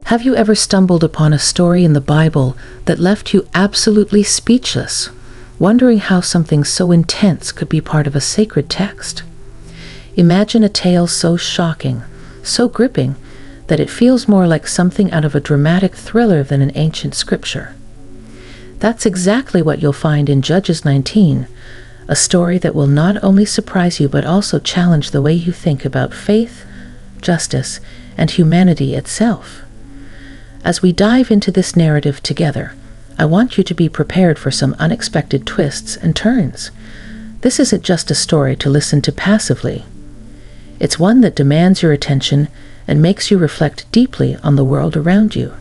Have you ever stumbled upon a story in the Bible that left you absolutely speechless, wondering how something so intense could be part of a sacred text? Imagine a tale so shocking, so gripping, that it feels more like something out of a dramatic thriller than an ancient scripture. That's exactly what you'll find in Judges 19, a story that will not only surprise you but also challenge the way you think about faith, justice, and humanity itself. As we dive into this narrative together, I want you to be prepared for some unexpected twists and turns. This isn't just a story to listen to passively. It's one that demands your attention and makes you reflect deeply on the world around you.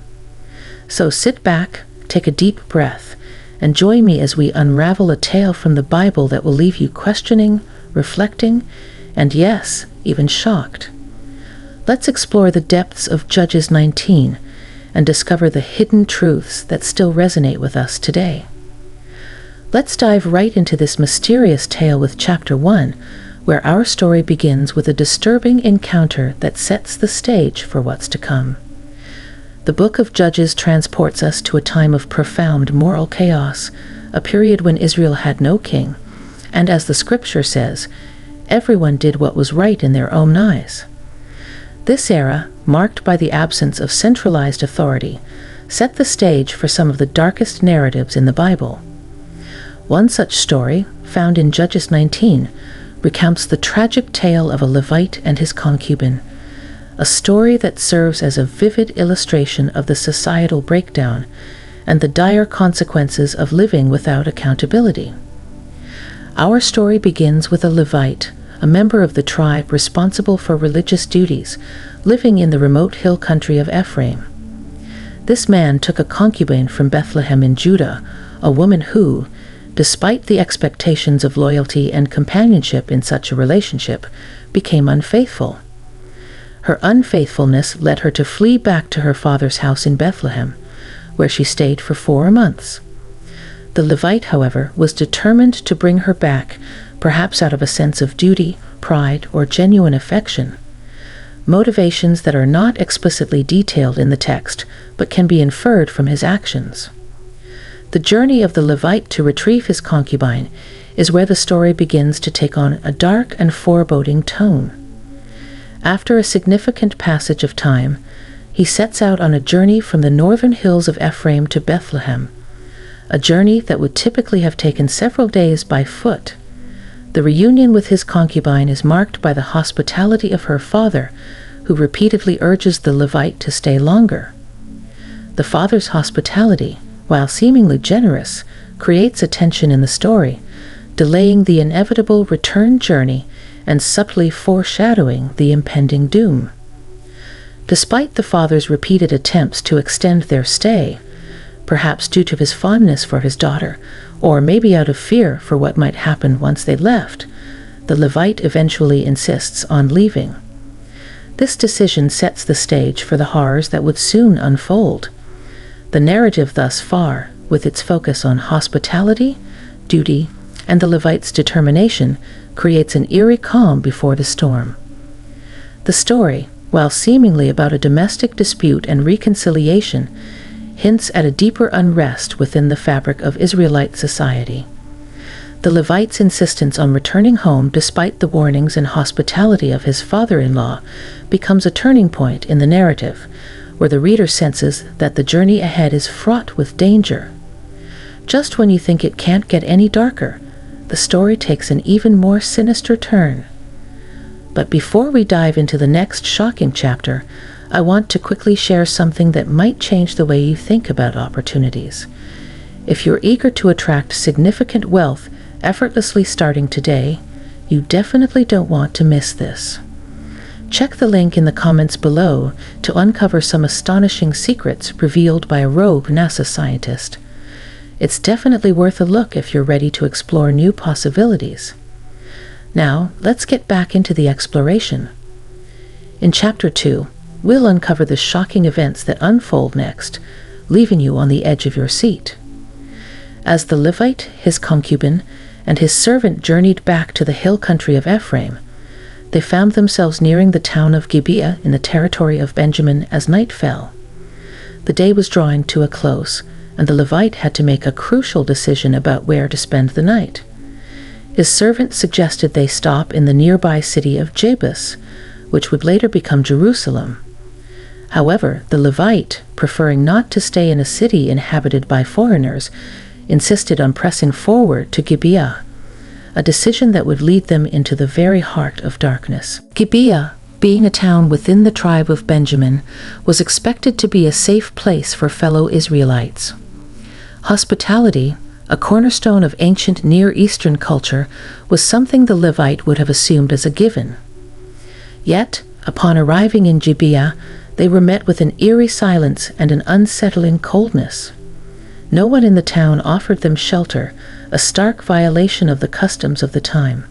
So sit back, take a deep breath, and join me as we unravel a tale from the Bible that will leave you questioning, reflecting, and yes, even shocked. Let's explore the depths of Judges 19 and discover the hidden truths that still resonate with us today. Let's dive right into this mysterious tale with Chapter 1, where our story begins with a disturbing encounter that sets the stage for what's to come. The book of Judges transports us to a time of profound moral chaos, a period when Israel had no king, and as the scripture says, everyone did what was right in their own eyes. This era, marked by the absence of centralized authority, set the stage for some of the darkest narratives in the Bible. One such story, found in Judges 19, recounts the tragic tale of a Levite and his concubine, a story that serves as a vivid illustration of the societal breakdown and the dire consequences of living without accountability. Our story begins with a Levite, a member of the tribe responsible for religious duties, living in the remote hill country of Ephraim. This man took a concubine from Bethlehem in Judah, a woman who, despite the expectations of loyalty and companionship in such a relationship, became unfaithful. Her unfaithfulness led her to flee back to her father's house in Bethlehem, where she stayed for 4 months. The Levite, however, was determined to bring her back, perhaps out of a sense of duty, pride, or genuine affection, motivations that are not explicitly detailed in the text, but can be inferred from his actions. The journey of the Levite to retrieve his concubine is where the story begins to take on a dark and foreboding tone. After a significant passage of time, he sets out on a journey from the northern hills of Ephraim to Bethlehem, a journey that would typically have taken several days by foot. The reunion with his concubine is marked by the hospitality of her father, who repeatedly urges the Levite to stay longer. The father's hospitality, while seemingly generous, creates a tension in the story, delaying the inevitable return journey and subtly foreshadowing the impending doom. Despite the father's repeated attempts to extend their stay, perhaps due to his fondness for his daughter, or maybe out of fear for what might happen once they left, the Levite eventually insists on leaving. This decision sets the stage for the horrors that would soon unfold. The narrative thus far, with its focus on hospitality, duty, and the Levite's determination, creates an eerie calm before the storm. The story, while seemingly about a domestic dispute and reconciliation, hints at a deeper unrest within the fabric of Israelite society. The Levite's insistence on returning home despite the warnings and hospitality of his father-in-law becomes a turning point in the narrative, where the reader senses that the journey ahead is fraught with danger. Just when you think it can't get any darker, the story takes an even more sinister turn. But before we dive into the next shocking chapter, I want to quickly share something that might change the way you think about opportunities. If you're eager to attract significant wealth effortlessly starting today, you definitely don't want to miss this. Check the link in the comments below to uncover some astonishing secrets revealed by a rogue NASA scientist. It's definitely worth a look if you're ready to explore new possibilities. Now, let's get back into the exploration. In Chapter 2, we'll uncover the shocking events that unfold next, leaving you on the edge of your seat. As the Levite, his concubine, and his servant journeyed back to the hill country of Ephraim, they found themselves nearing the town of Gibeah in the territory of Benjamin as night fell. The day was drawing to a close, and the Levite had to make a crucial decision about where to spend the night. His servant suggested they stop in the nearby city of Jebus, which would later become Jerusalem. However, the Levite, preferring not to stay in a city inhabited by foreigners, insisted on pressing forward to Gibeah, a decision that would lead them into the very heart of darkness. Gibeah, being a town within the tribe of Benjamin, was expected to be a safe place for fellow Israelites. Hospitality, a cornerstone of ancient Near Eastern culture, was something the Levite would have assumed as a given. Yet, upon arriving in Gibeah, they were met with an eerie silence and an unsettling coldness. No one in the town offered them shelter, a stark violation of the customs of the time.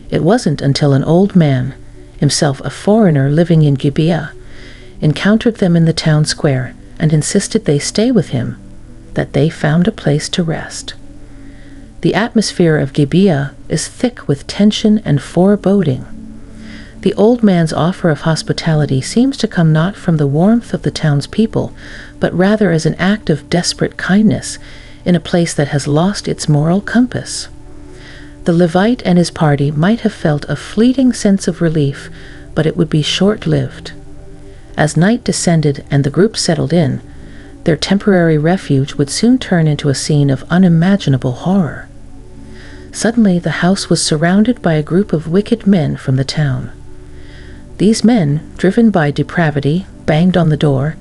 It wasn't until an old man, himself a foreigner living in Gibeah, encountered them in the town square and insisted they stay with him, that they found a place to rest. The atmosphere of Gibeah is thick with tension and foreboding. The old man's offer of hospitality seems to come not from the warmth of the town's people, but rather as an act of desperate kindness in a place that has lost its moral compass. The Levite and his party might have felt a fleeting sense of relief, but it would be short-lived. As night descended and the group settled in, their temporary refuge would soon turn into a scene of unimaginable horror. Suddenly, the house was surrounded by a group of wicked men from the town. These men, driven by depravity, banged on the door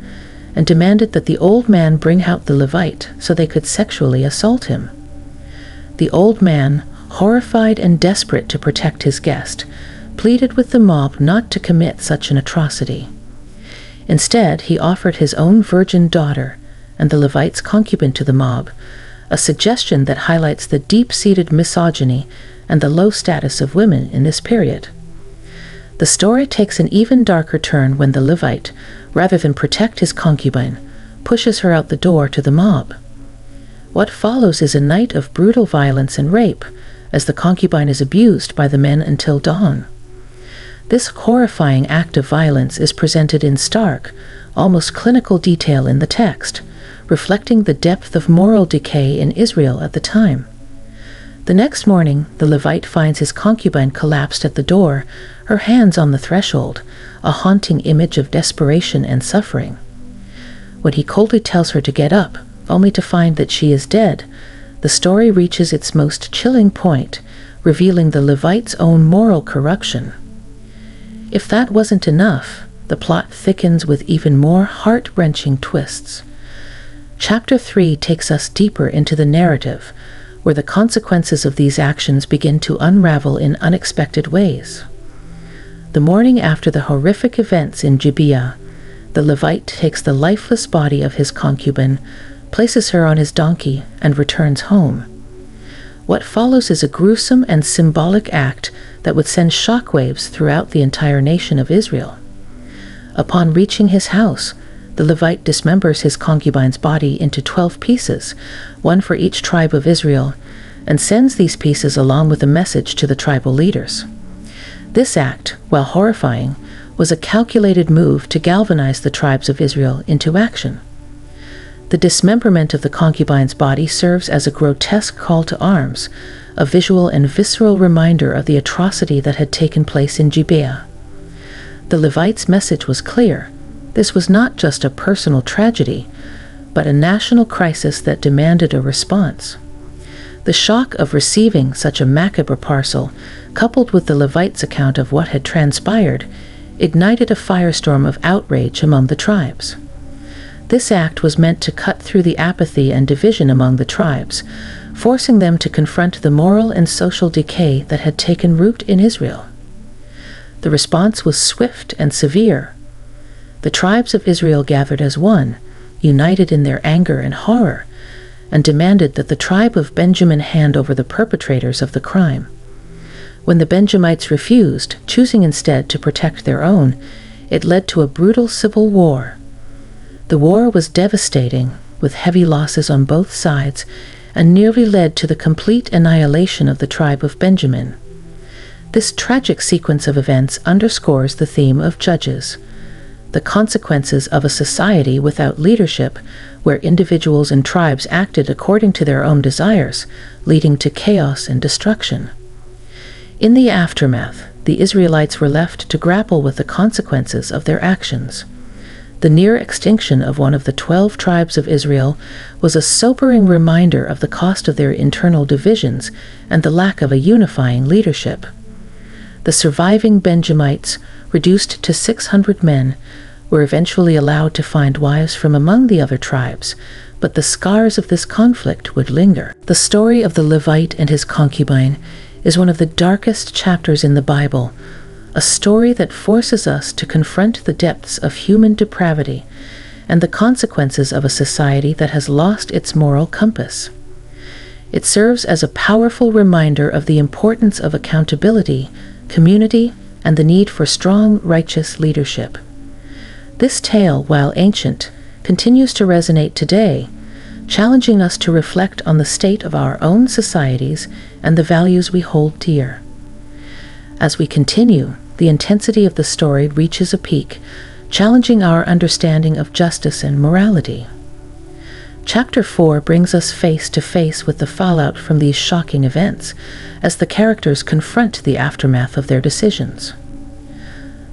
and demanded that the old man bring out the Levite so they could sexually assault him. The old man, horrified and desperate to protect his guest, pleaded with the mob not to commit such an atrocity. Instead, he offered his own virgin daughter and the Levite's concubine to the mob, a suggestion that highlights the deep-seated misogyny and the low status of women in this period. The story takes an even darker turn when the Levite, rather than protect his concubine, pushes her out the door to the mob. What follows is a night of brutal violence and rape, as the concubine is abused by the men until dawn. This horrifying act of violence is presented in stark, almost clinical detail in the text, reflecting the depth of moral decay in Israel at the time. The next morning, the Levite finds his concubine collapsed at the door, her hands on the threshold, a haunting image of desperation and suffering. When he coldly tells her to get up, only to find that she is dead, the story reaches its most chilling point, revealing the Levite's own moral corruption. If that wasn't enough, the plot thickens with even more heart-wrenching twists. Chapter 3 takes us deeper into the narrative, where the consequences of these actions begin to unravel in unexpected ways. The morning after the horrific events in Gibeah, the Levite takes the lifeless body of his concubine, places her on his donkey, and returns home. What follows is a gruesome and symbolic act that would send shockwaves throughout the entire nation of Israel. Upon reaching his house, the Levite dismembers his concubine's body into 12 pieces, one for each tribe of Israel, and sends these pieces along with a message to the tribal leaders. This act, while horrifying, was a calculated move to galvanize the tribes of Israel into action. The dismemberment of the concubine's body serves as a grotesque call to arms, a visual and visceral reminder of the atrocity that had taken place in Gibeah. The Levite's message was clear. This was not just a personal tragedy, but a national crisis that demanded a response. The shock of receiving such a macabre parcel, coupled with the Levite's account of what had transpired, ignited a firestorm of outrage among the tribes. This act was meant to cut through the apathy and division among the tribes, forcing them to confront the moral and social decay that had taken root in Israel. The response was swift and severe. The tribes of Israel gathered as one, united in their anger and horror, and demanded that the tribe of Benjamin hand over the perpetrators of the crime. When the Benjamites refused, choosing instead to protect their own, it led to a brutal civil war. The war was devastating, with heavy losses on both sides, and nearly led to the complete annihilation of the tribe of Benjamin. This tragic sequence of events underscores the theme of Judges. the consequences of a society without leadership, where individuals and tribes acted according to their own desires, leading to chaos and destruction. In the aftermath, the Israelites were left to grapple with the consequences of their actions. The near extinction of one of the 12 tribes of Israel was a sobering reminder of the cost of their internal divisions and the lack of a unifying leadership. The surviving Benjamites, reduced to 600 men, were eventually allowed to find wives from among the other tribes, but the scars of this conflict would linger. The story of the Levite and his concubine is one of the darkest chapters in the Bible, a story that forces us to confront the depths of human depravity and the consequences of a society that has lost its moral compass. It serves as a powerful reminder of the importance of accountability, community, and the need for strong, righteous leadership. This tale, while ancient, continues to resonate today, challenging us to reflect on the state of our own societies and the values we hold dear. As we continue, the intensity of the story reaches a peak, challenging our understanding of justice and morality. Chapter 4 brings us face to face with the fallout from these shocking events, as the characters confront the aftermath of their decisions.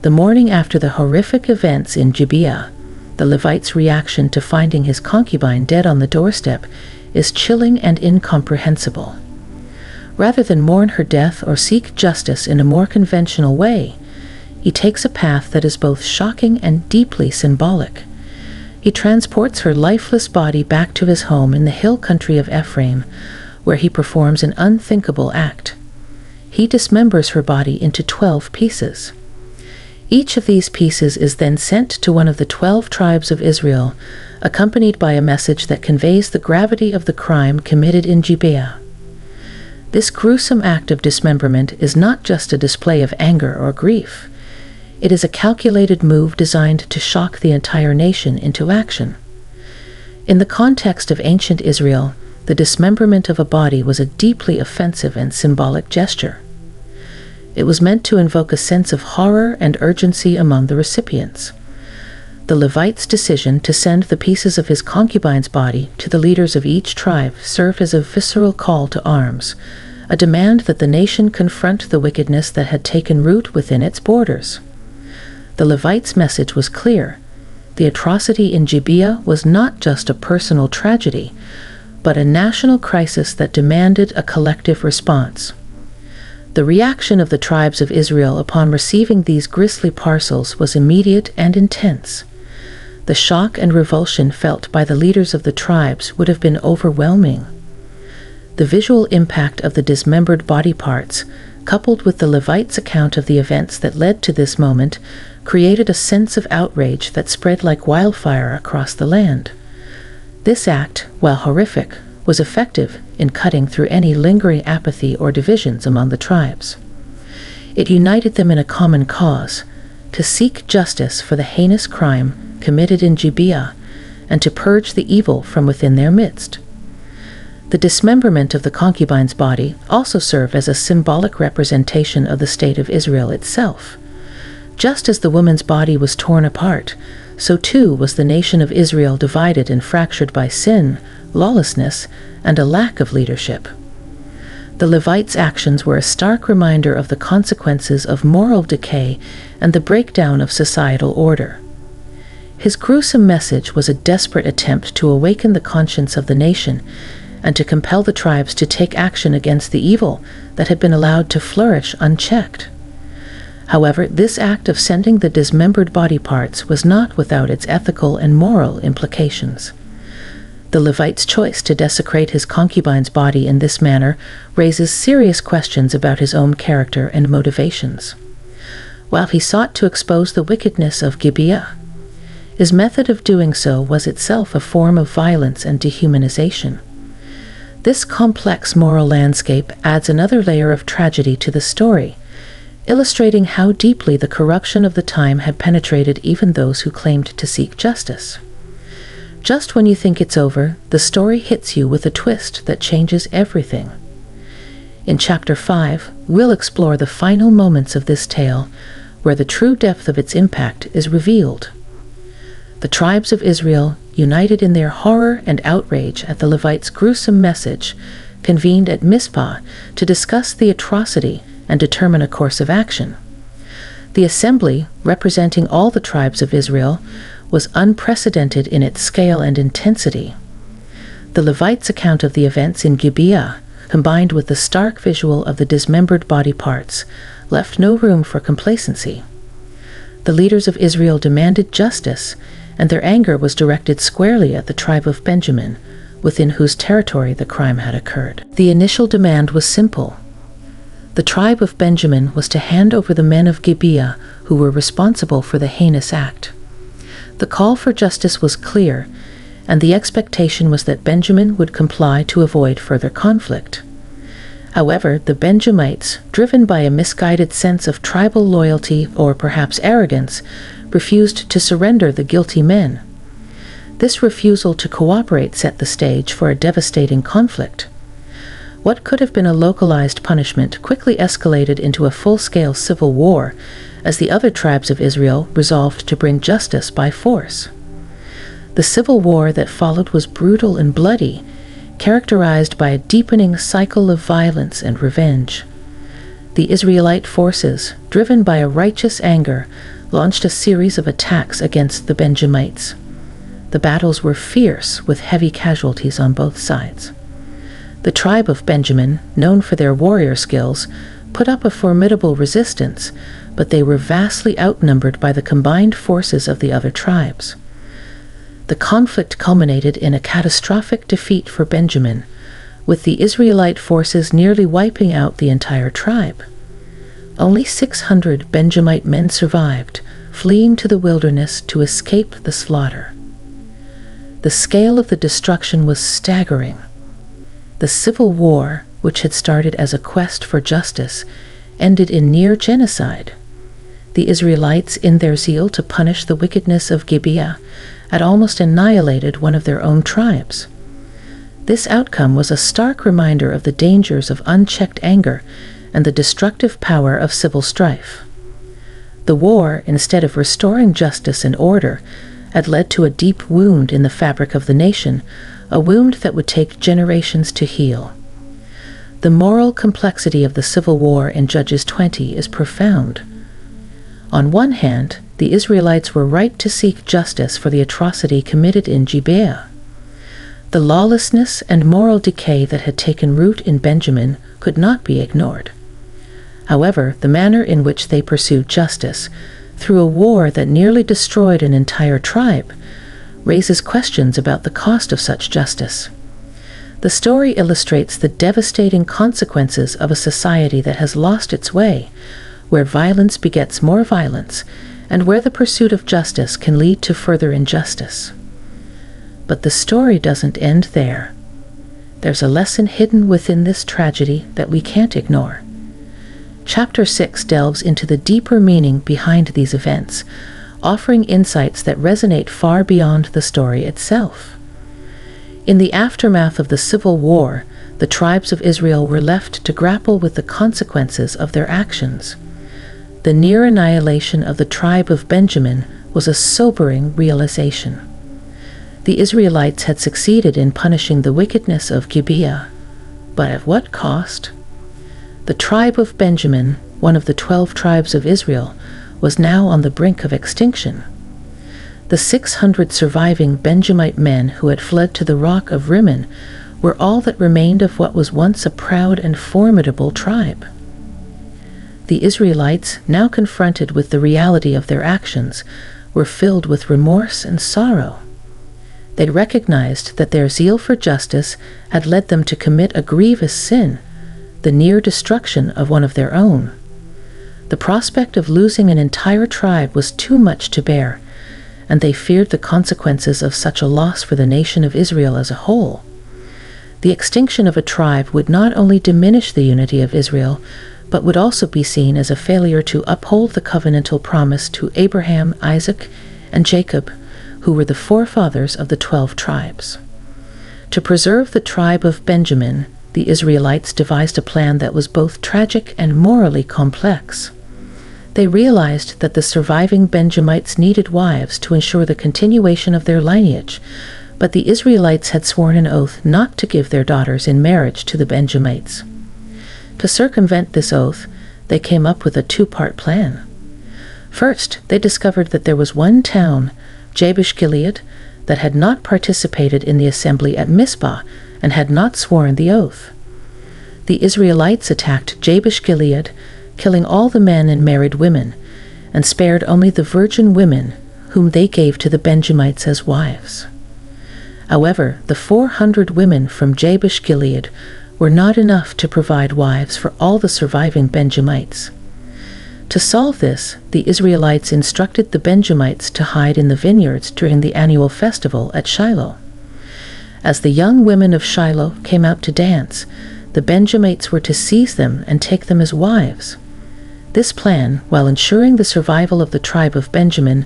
The morning after the horrific events in Gibeah, the Levite's reaction to finding his concubine dead on the doorstep is chilling and incomprehensible. Rather than mourn her death or seek justice in a more conventional way, he takes a path that is both shocking and deeply symbolic. He transports her lifeless body back to his home in the hill country of Ephraim, where he performs an unthinkable act. He dismembers her body into 12 pieces. Each of these pieces is then sent to one of the 12 tribes of Israel, accompanied by a message that conveys the gravity of the crime committed in Gibeah. This gruesome act of dismemberment is not just a display of anger or grief. It is a calculated move designed to shock the entire nation into action. In the context of ancient Israel, the dismemberment of a body was a deeply offensive and symbolic gesture. It was meant to invoke a sense of horror and urgency among the recipients. The Levite's decision to send the pieces of his concubine's body to the leaders of each tribe served as a visceral call to arms, a demand that the nation confront the wickedness that had taken root within its borders. The Levite's message was clear. The atrocity in Gibeah was not just a personal tragedy, but a national crisis that demanded a collective response. The reaction of the tribes of Israel upon receiving these grisly parcels was immediate and intense. The shock and revulsion felt by the leaders of the tribes would have been overwhelming. The visual impact of the dismembered body parts, coupled with the Levite's account of the events that led to this moment, created a sense of outrage that spread like wildfire across the land. This act, while horrific, was effective in cutting through any lingering apathy or divisions among the tribes. It united them in a common cause, to seek justice for the heinous crime committed in Gibeah and to purge the evil from within their midst. The dismemberment of the concubine's body also served as a symbolic representation of the state of Israel itself. Just as the woman's body was torn apart, so too was the nation of Israel divided and fractured by sin, lawlessness, and a lack of leadership. The Levite's actions were a stark reminder of the consequences of moral decay and the breakdown of societal order. His gruesome message was a desperate attempt to awaken the conscience of the nation and to compel the tribes to take action against the evil that had been allowed to flourish unchecked. However, this act of sending the dismembered body parts was not without its ethical and moral implications. The Levite's choice to desecrate his concubine's body in this manner raises serious questions about his own character and motivations. While he sought to expose the wickedness of Gibeah, his method of doing so was itself a form of violence and dehumanization. This complex moral landscape adds another layer of tragedy to the story, illustrating how deeply the corruption of the time had penetrated even those who claimed to seek justice. Just when you think it's over, the story hits you with a twist that changes everything. In Chapter 5, we'll explore the final moments of this tale, where the true depth of its impact is revealed. The tribes of Israel, united in their horror and outrage at the Levites' gruesome message, convened at Mizpah to discuss the atrocity and determine a course of action. The assembly, representing all the tribes of Israel, was unprecedented in its scale and intensity. The Levites' account of the events in Gibeah, combined with the stark visual of the dismembered body parts, left no room for complacency. The leaders of Israel demanded justice, and their anger was directed squarely at the tribe of Benjamin, within whose territory the crime had occurred. The initial demand was simple. The tribe of Benjamin was to hand over the men of Gibeah who were responsible for the heinous act. The call for justice was clear, and the expectation was that Benjamin would comply to avoid further conflict. However, the Benjamites, driven by a misguided sense of tribal loyalty or perhaps arrogance, refused to surrender the guilty men. This refusal to cooperate set the stage for a devastating conflict. What could have been a localized punishment quickly escalated into a full-scale civil war as the other tribes of Israel resolved to bring justice by force. The civil war that followed was brutal and bloody, characterized by a deepening cycle of violence and revenge. The Israelite forces, driven by a righteous anger, launched a series of attacks against the Benjamites. The battles were fierce, with heavy casualties on both sides. The tribe of Benjamin, known for their warrior skills, put up a formidable resistance, but they were vastly outnumbered by the combined forces of the other tribes. The conflict culminated in a catastrophic defeat for Benjamin, with the Israelite forces nearly wiping out the entire tribe. Only 600 Benjamite men survived, fleeing to the wilderness to escape the slaughter. The scale of the destruction was staggering. The civil war, which had started as a quest for justice, ended in near genocide. The Israelites, in their zeal to punish the wickedness of Gibeah, had almost annihilated one of their own tribes. This outcome was a stark reminder of the dangers of unchecked anger and the destructive power of civil strife. The war, instead of restoring justice and order, had led to a deep wound in the fabric of the nation, a wound that would take generations to heal. The moral complexity of the civil war in Judges 20 is profound. On one hand, the Israelites were right to seek justice for the atrocity committed in Gibeah. The lawlessness and moral decay that had taken root in Benjamin could not be ignored. However, the manner in which they pursued justice, through a war that nearly destroyed an entire tribe, raises questions about the cost of such justice. The story illustrates the devastating consequences of a society that has lost its way, where violence begets more violence, and where the pursuit of justice can lead to further injustice. But the story doesn't end there. There's a lesson hidden within this tragedy that we can't ignore. Chapter 6 delves into the deeper meaning behind these events, offering insights that resonate far beyond the story itself. In the aftermath of the civil war, the tribes of Israel were left to grapple with the consequences of their actions. The near annihilation of the tribe of Benjamin was a sobering realization. The Israelites had succeeded in punishing the wickedness of Gibeah, but at what cost? The tribe of Benjamin, one of the 12 tribes of Israel, was now on the brink of extinction. The 600 surviving Benjamite men who had fled to the rock of Rimmon were all that remained of what was once a proud and formidable tribe. The Israelites, now confronted with the reality of their actions, were filled with remorse and sorrow. They recognized that their zeal for justice had led them to commit a grievous sin, the near destruction of one of their own. The prospect of losing an entire tribe was too much to bear, and they feared the consequences of such a loss for the nation of Israel as a whole. The extinction of a tribe would not only diminish the unity of Israel, but would also be seen as a failure to uphold the covenantal promise to Abraham, Isaac, and Jacob, who were the forefathers of the 12 tribes. To preserve the tribe of Benjamin, the Israelites devised a plan that was both tragic and morally complex. They realized that the surviving Benjamites needed wives to ensure the continuation of their lineage, but the Israelites had sworn an oath not to give their daughters in marriage to the Benjamites. To circumvent this oath, they came up with a two-part plan. First, they discovered that there was one town, Jabesh-Gilead, that had not participated in the assembly at Mizpah and had not sworn the oath. The Israelites attacked Jabesh-Gilead, killing all the men and married women, and spared only the virgin women, whom they gave to the Benjamites as wives. However, the 400 women from Jabesh-Gilead were not enough to provide wives for all the surviving Benjamites. To solve this, the Israelites instructed the Benjamites to hide in the vineyards during the annual festival at Shiloh. As the young women of Shiloh came out to dance, the Benjamites were to seize them and take them as wives. This plan, while ensuring the survival of the tribe of Benjamin,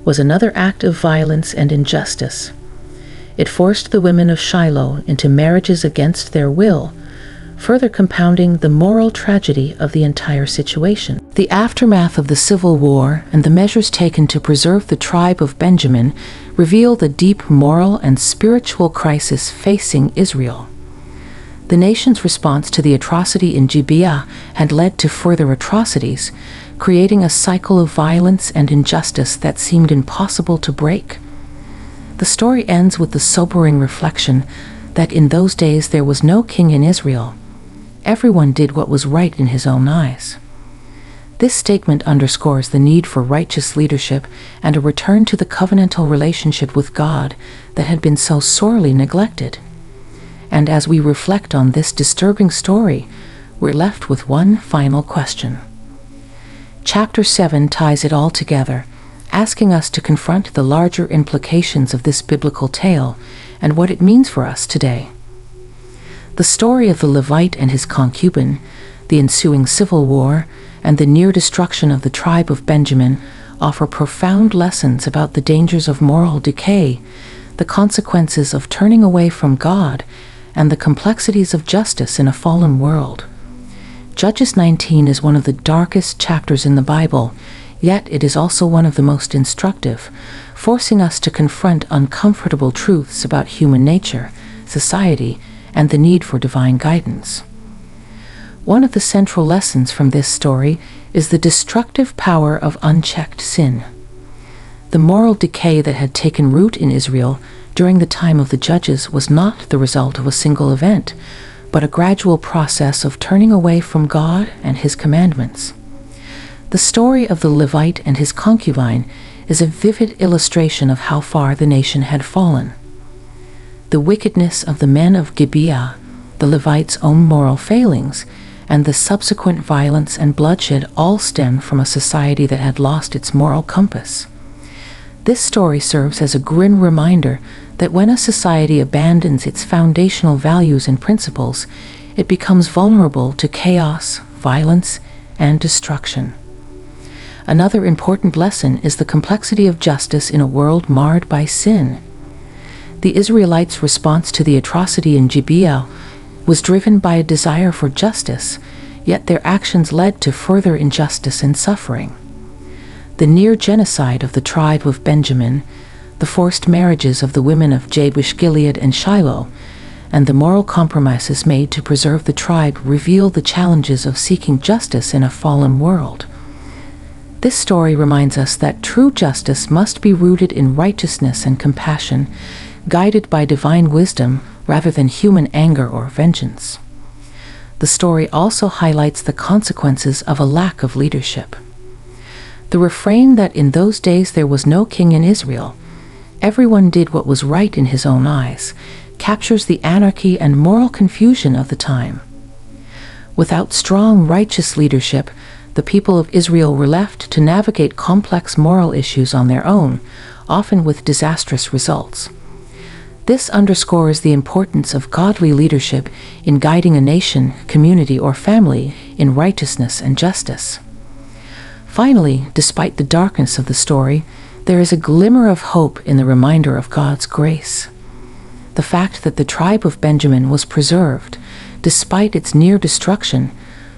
was another act of violence and injustice. It forced the women of Shiloh into marriages against their will, further compounding the moral tragedy of the entire situation. The aftermath of the Civil War and the measures taken to preserve the tribe of Benjamin reveal the deep moral and spiritual crisis facing Israel. The nation's response to the atrocity in Gibeah had led to further atrocities, creating a cycle of violence and injustice that seemed impossible to break. The story ends with the sobering reflection that in those days there was no king in Israel. Everyone did what was right in his own eyes. This statement underscores the need for righteous leadership and a return to the covenantal relationship with God that had been so sorely neglected. And as we reflect on this disturbing story, we're left with one final question. Chapter 7 ties it all together, asking us to confront the larger implications of this biblical tale and what it means for us today. The story of the Levite and his concubine, the ensuing civil war, and the near destruction of the tribe of Benjamin offer profound lessons about the dangers of moral decay, the consequences of turning away from God, and the complexities of justice in a fallen world. Judges 19 is one of the darkest chapters in the Bible, yet it is also one of the most instructive, forcing us to confront uncomfortable truths about human nature, society, and the need for divine guidance. One of the central lessons from this story is the destructive power of unchecked sin. The moral decay that had taken root in Israel during the time of the Judges was not the result of a single event, but a gradual process of turning away from God and His commandments. The story of the Levite and his concubine is a vivid illustration of how far the nation had fallen. The wickedness of the men of Gibeah, the Levite's own moral failings, and the subsequent violence and bloodshed all stem from a society that had lost its moral compass. This story serves as a grim reminder that when a society abandons its foundational values and principles, it becomes vulnerable to chaos, violence, and destruction. Another important lesson is the complexity of justice in a world marred by sin. The Israelites' response to the atrocity in Gibeah was driven by a desire for justice, yet their actions led to further injustice and suffering. The near genocide of the tribe of Benjamin, the forced marriages of the women of Jabesh-Gilead and Shiloh, and the moral compromises made to preserve the tribe reveal the challenges of seeking justice in a fallen world. This story reminds us that true justice must be rooted in righteousness and compassion, guided by divine wisdom rather than human anger or vengeance. The story also highlights the consequences of a lack of leadership. The refrain that in those days there was no king in Israel, everyone did what was right in his own eyes, captures the anarchy and moral confusion of the time. Without strong, righteous leadership, the people of Israel were left to navigate complex moral issues on their own, often with disastrous results. This underscores the importance of godly leadership in guiding a nation, community, or family in righteousness and justice. Finally, despite the darkness of the story, there is a glimmer of hope in the reminder of God's grace. The fact that the tribe of Benjamin was preserved, despite its near destruction,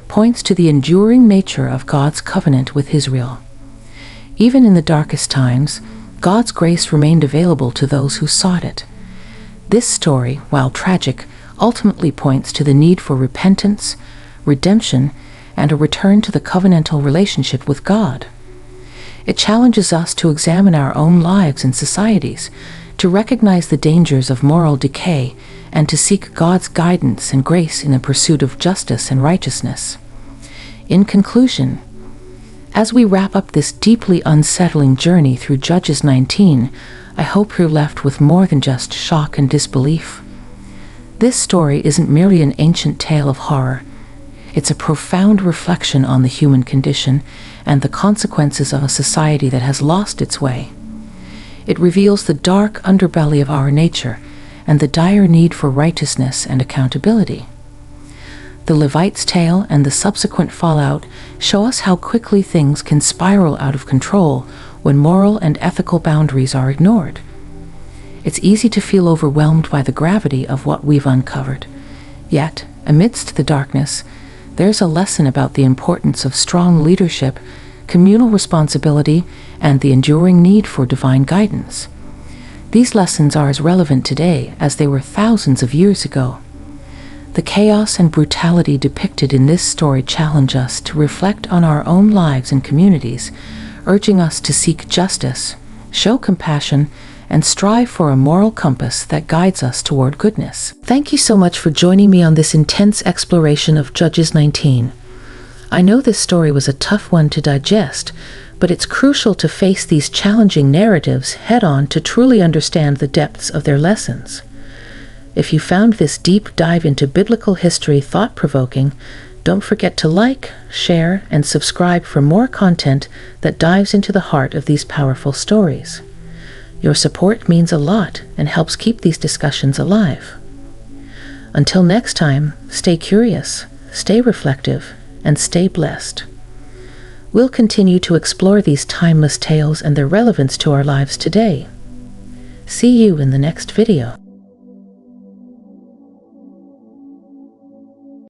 points to the enduring nature of God's covenant with Israel. Even in the darkest times, God's grace remained available to those who sought it. This story, while tragic, ultimately points to the need for repentance, redemption, and a return to the covenantal relationship with God. It challenges us to examine our own lives and societies, to recognize the dangers of moral decay, and to seek God's guidance and grace in the pursuit of justice and righteousness. In conclusion, as we wrap up this deeply unsettling journey through Judges 19, I hope you're left with more than just shock and disbelief. This story isn't merely an ancient tale of horror. It's a profound reflection on the human condition and the consequences of a society that has lost its way. It reveals the dark underbelly of our nature and the dire need for righteousness and accountability. The Levite's tale and the subsequent fallout show us how quickly things can spiral out of control when moral and ethical boundaries are ignored. It's easy to feel overwhelmed by the gravity of what we've uncovered. Yet, amidst the darkness, there's a lesson about the importance of strong leadership, communal responsibility, and the enduring need for divine guidance. These lessons are as relevant today as they were thousands of years ago. The chaos and brutality depicted in this story challenge us to reflect on our own lives and communities, urging us to seek justice, show compassion, and strive for a moral compass that guides us toward goodness. Thank you so much for joining me on this intense exploration of Judges 19. I know this story was a tough one to digest, but it's crucial to face these challenging narratives head-on to truly understand the depths of their lessons. If you found this deep dive into biblical history thought-provoking, don't forget to like, share, and subscribe for more content that dives into the heart of these powerful stories. Your support means a lot and helps keep these discussions alive. Until next time, stay curious, stay reflective, and stay blessed. We'll continue to explore these timeless tales and their relevance to our lives today. See you in the next video.